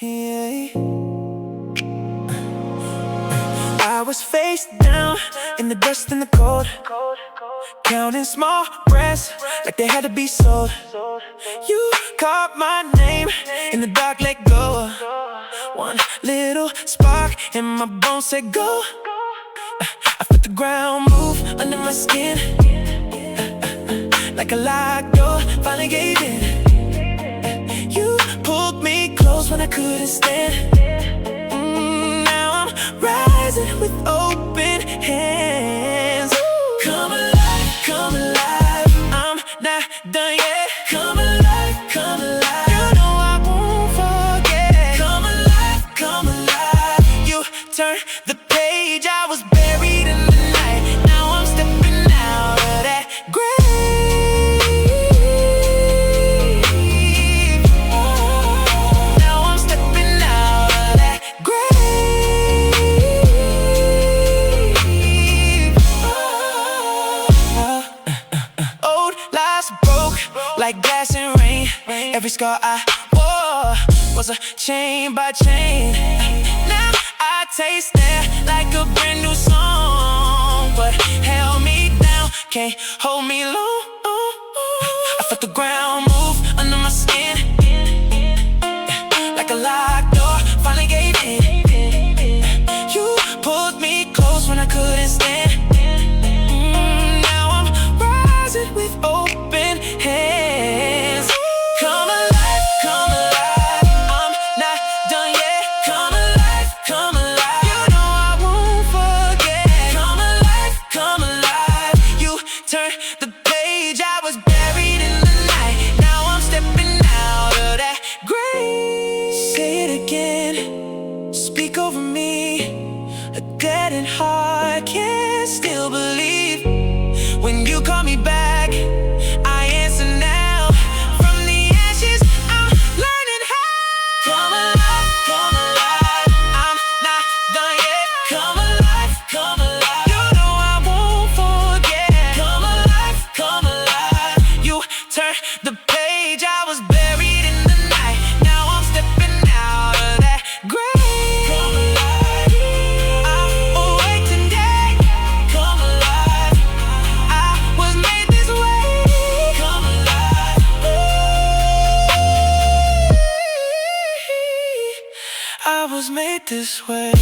Yeah. I was face down in the dust and the cold, counting small breaths like they had to be sold. You called my name in the dark, let go. One little spark and my bones said go. I felt the ground move under my skin, like a locked door finally gave in. You pulled me close when I couldn't stand. Now I'm rising with open hands. Come alive, come alive, I'm not done yet. Come alive, come alive, you know I won't forget. Come alive, come alive, you turn the page. I was buried in the night, now I'm stepping out of that grave. Now I'm stepping out of that grave. Old lies broke like glass and rain. Every scar I wore was a chain by chain. Now I taste it like a brand new song, but held me down, can't hold me long. I felt the ground move under my skin, like a locked door finally gave in. You pulled me close when I couldn't stand. Now I'm rising with open hands. Come alive, come alive, I'm not done yet. Come alive, come alive, you know I won't forget. Come alive, come alive, you turn the page. I was buried in the night, now I'm stepping out of that grave. Say it again, speak over me. A deadened heart can still believe. When you call me back, I answer now. From the ashes, I'm learning how. Come alive, come alive, I'm not done yet. Come alive, come alive, you know I won't forget. Come alive, come alive, you turn the page. I was buried in the night, now I'm stepping out of that grave. Come alive, I'm awake today. Come alive, I was made this way. Come alive, I was made this way.